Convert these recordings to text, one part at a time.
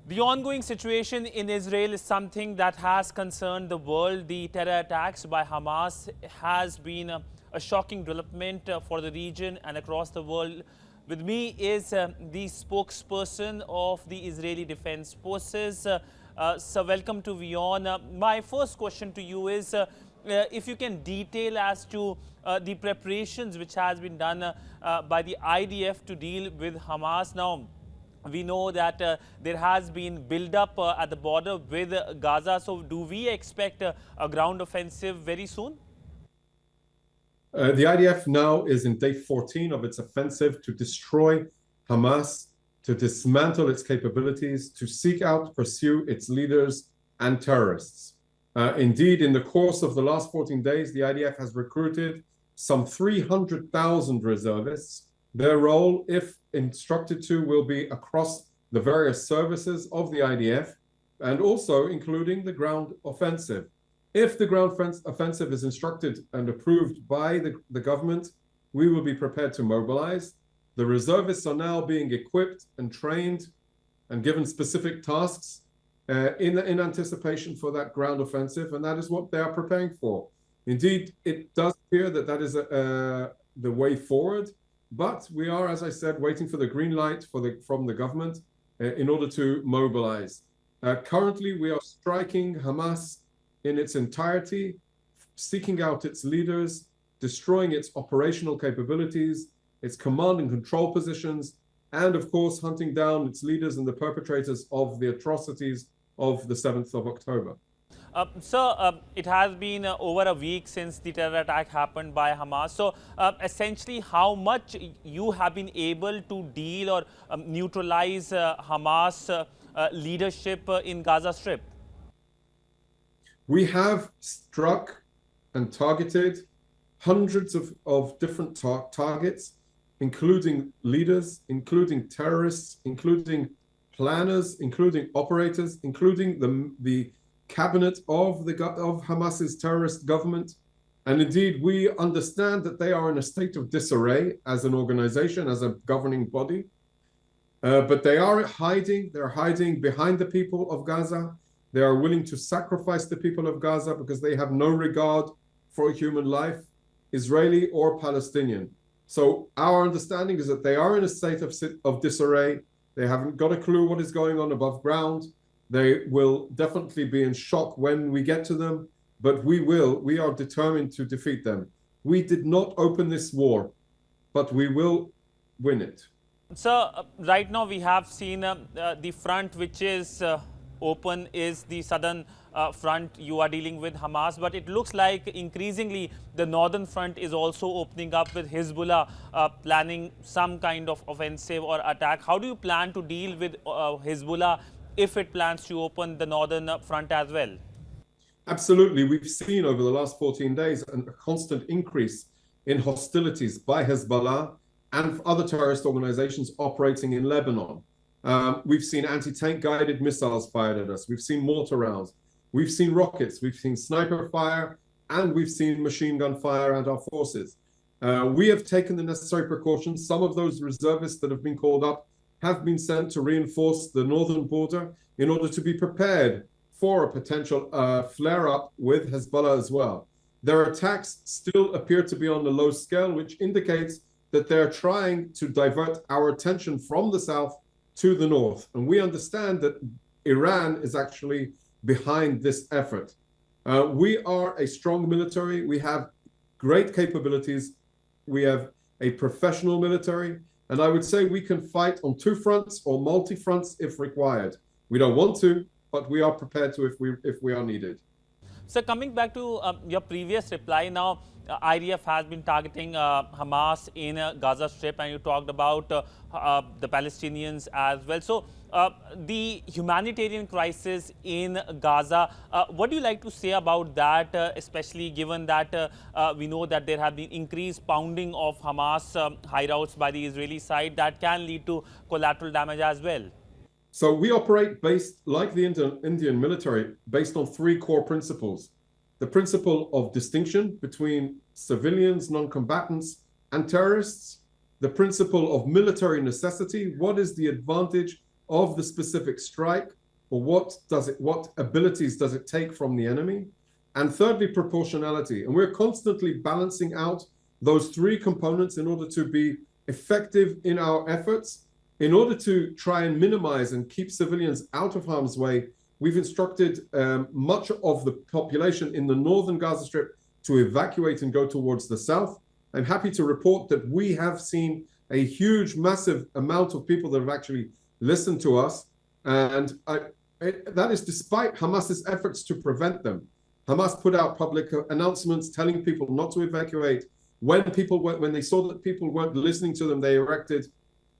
The ongoing situation in Israel is something that has concerned the world. The terror attacks by Hamas has been a shocking development for the region and across the world. With me is the spokesperson of the Israeli Defense Forces. So welcome to WION. My first question to you is if you can detail as to the preparations which has been done by the IDF to deal with Hamas. Now, we know that there has been build-up at the border with Gaza. So do we expect a ground offensive very soon? The IDF now is in day 14 of its offensive to destroy Hamas, to dismantle its capabilities, to seek out, pursue its leaders and terrorists. Indeed, in the course of the last 14 days, the IDF has recruited some 300,000 reservists. Their role, if instructed to, will be across the various services of the IDF and also including the ground offensive. If the ground offensive is instructed and approved by the government, we will be prepared to mobilize. The reservists are now being equipped and trained and given specific tasks in anticipation for that ground offensive, and that is what they are preparing for. Indeed, it does appear that that is the way forward. But we are, as I said, waiting for the green light from the government in order to mobilize. Currently, we are striking Hamas in its entirety, seeking out its leaders, destroying its operational capabilities, its command and control positions, and of course, hunting down its leaders and the perpetrators of the atrocities of the 7th of October. It has been over a week since the terror attack happened by Hamas. So essentially, how much you have been able to deal or neutralize Hamas leadership in Gaza Strip? We have struck and targeted hundreds of different targets, including leaders, including terrorists, including planners, including operators, including the cabinet of Hamas's terrorist government. And indeed, we understand that they are in a state of disarray as an organization, as a governing body. But they are hiding. They're hiding behind the people of Gaza. They are willing to sacrifice the people of Gaza because they have no regard for human life, Israeli or Palestinian. So our understanding is that they are in a state of disarray. They haven't got a clue what is going on above ground. They will definitely be in shock when we get to them, but we are determined to defeat them. We did not open this war, but we will win it. So right now we have seen the front which is open is the southern front. You are dealing with Hamas, but it looks like increasingly the northern front is also opening up with Hezbollah planning some kind of offensive or attack. How do you plan to deal with Hezbollah if it plans to open the northern front as well? Absolutely. We've seen over the last 14 days a constant increase in hostilities by Hezbollah and other terrorist organizations operating in Lebanon. We've seen anti-tank guided missiles fired at us. We've seen mortar rounds. We've seen rockets. We've seen sniper fire, and we've seen machine gun fire at our forces. We have taken the necessary precautions. Some of those reservists that have been called up have been sent to reinforce the northern border in order to be prepared for a potential flare-up with Hezbollah as well. Their attacks still appear to be on a low scale, which indicates that they're trying to divert our attention from the south to the north. And we understand that Iran is actually behind this effort. We are a strong military. We have great capabilities. We have a professional military. And I would say we can fight on two fronts or multi-fronts if required. We don't want to, but we are prepared to if we are needed. So coming back to your previous reply, now IDF has been targeting Hamas in Gaza Strip, and you talked about the Palestinians as well. So the humanitarian crisis in Gaza, what do you like to say about that, especially given that we know that there have been increased pounding of Hamas hideouts by the Israeli side that can lead to collateral damage as well? So we operate based, like the Indian military, based on three core principles. The principle of distinction between civilians, non-combatants, and terrorists. The principle of military necessity. What is the advantage of the specific strike, or what abilities does it take from the enemy? And thirdly, proportionality. And we're constantly balancing out those three components in order to be effective in our efforts. In order to try and minimize and keep civilians out of harm's way, we've instructed much of the population in the northern Gaza Strip to evacuate and go towards the south. I'm happy to report that we have seen a huge, massive amount of people that have actually listened to us. And that is despite Hamas's efforts to prevent them. Hamas put out public announcements telling people not to evacuate. When they saw that people weren't listening to them, they erected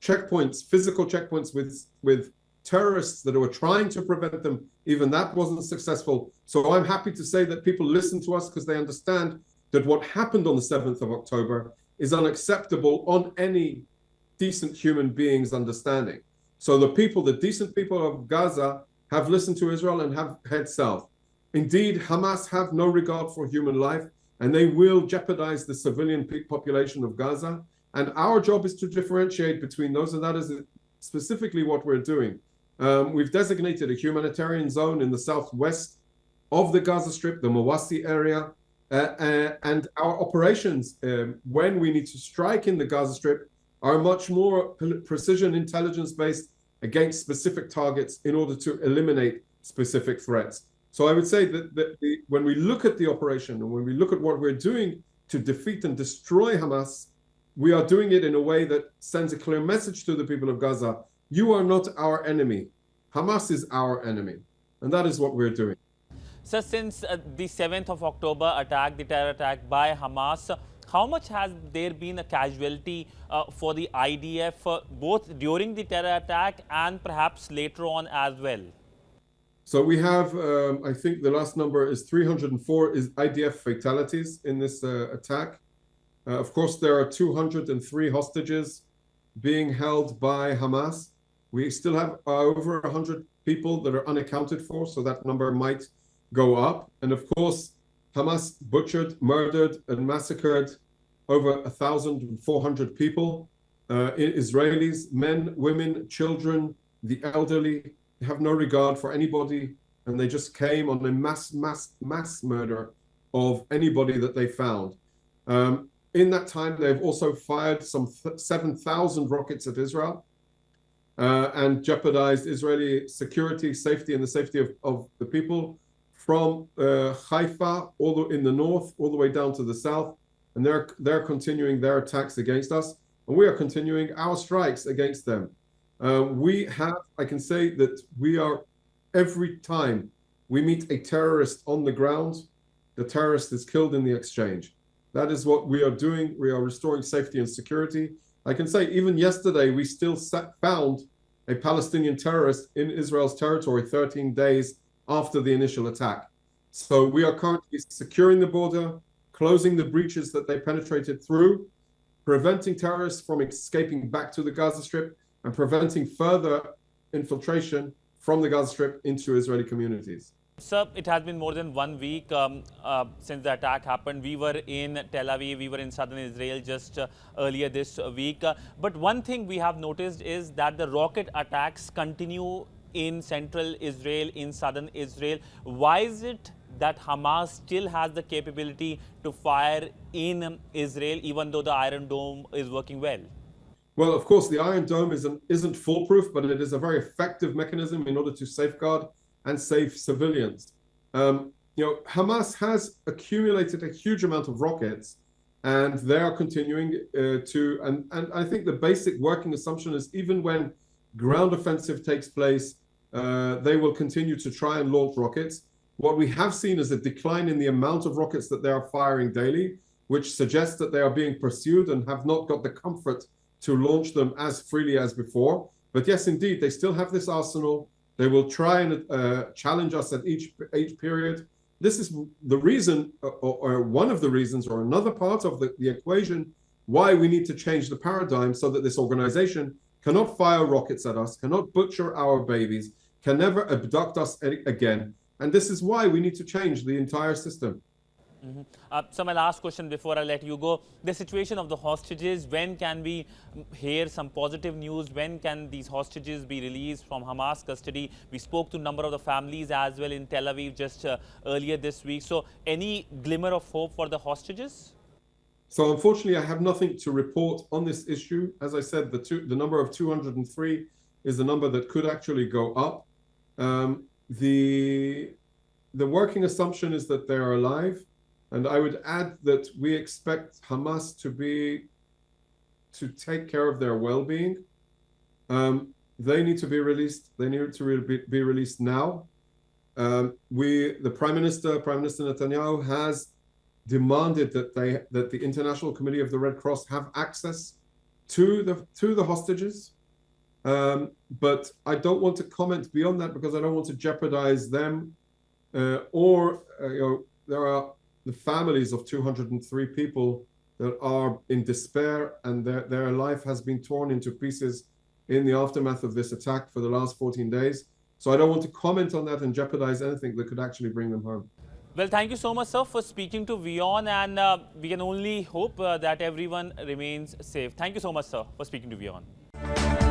checkpoints, physical checkpoints with terrorists that were trying to prevent them. Even that wasn't successful. So I'm happy to say that people listen to us because they understand that what happened on the 7th of October is unacceptable on any decent human being's understanding. So the decent people of Gaza have listened to Israel and have head south. Indeed, Hamas have no regard for human life, and they will jeopardize the civilian population of Gaza. And our job is to differentiate between those, and that is specifically what we're doing. We've designated a humanitarian zone in the southwest of the Gaza Strip, the Mawasi area, and our operations, when we need to strike in the Gaza Strip, are much more precision intelligence-based against specific targets in order to eliminate specific threats. So I would say that when we look at the operation and when we look at what we're doing to defeat and destroy Hamas, we are doing it in a way that sends a clear message to the people of Gaza. You are not our enemy. Hamas is our enemy. And that is what we're doing. So since the 7th of October attack, the terror attack by Hamas, how much has there been a casualty for the IDF, both during the terror attack and perhaps later on as well? So we have, I think the last number is 304 is IDF fatalities in this attack. Of course, there are 203 hostages being held by Hamas. We still have over 100 people that are unaccounted for, so that number might go up. And of course, Hamas butchered, murdered, and massacred over 1,400 people, Israelis, men, women, children, the elderly. They have no regard for anybody, and they just came on a mass murder of anybody that they found. In that time, they've also fired some 7,000 rockets at Israel and jeopardized Israeli security, safety, and the safety of the people from Haifa in the north all the way down to the south. And they're continuing their attacks against us, and we are continuing our strikes against them. I can say that we are, every time we meet a terrorist on the ground, the terrorist is killed in the exchange. That is what we are doing. We are restoring safety and security. I can say even yesterday, we still found a Palestinian terrorist in Israel's territory 13 days after the initial attack. So we are currently securing the border, closing the breaches that they penetrated through, preventing terrorists from escaping back to the Gaza Strip, and preventing further infiltration from the Gaza Strip into Israeli communities. Sir, it has been more than 1 week since the attack happened. We were in Tel Aviv, we were in southern Israel just earlier this week. But one thing we have noticed is that the rocket attacks continue in central Israel, in southern Israel. Why is it that Hamas still has the capability to fire in Israel, even though the Iron Dome is working well? Well, of course, the Iron Dome isn't foolproof, but it is a very effective mechanism in order to safeguard and save civilians. Hamas has accumulated a huge amount of rockets, and they are continuing and I think the basic working assumption is even when ground offensive takes place, they will continue to try and launch rockets. What we have seen is a decline in the amount of rockets that they are firing daily, which suggests that they are being pursued and have not got the comfort to launch them as freely as before. But yes, indeed, they still have this arsenal. They will try and challenge us at each period. This is the reason, or one of the reasons, or another part of the equation, why we need to change the paradigm so that this organization cannot fire rockets at us, cannot butcher our babies, can never abduct us again. And this is why we need to change the entire system. So my last question before I let you go, the situation of the hostages, when can we hear some positive news? When can these hostages be released from Hamas custody? We spoke to a number of the families as well in Tel Aviv just earlier this week. So any glimmer of hope for the hostages? So unfortunately, I have nothing to report on this issue. As I said, the number of 203 is the number that could actually go up. The working assumption is that they are alive. And I would add that we expect Hamas to take care of their well-being. They need to be released. They need to be released now. The Prime Minister Netanyahu, has demanded that the International Committee of the Red Cross have access to the hostages. But I don't want to comment beyond that because I don't want to jeopardize them there are the families of 203 people that are in despair, and their life has been torn into pieces in the aftermath of this attack for the last 14 days. So I don't want to comment on that and jeopardize anything that could actually bring them home. Well, thank you so much, sir, for speaking to WION, and we can only hope that everyone remains safe. Thank you so much, sir, for speaking to WION.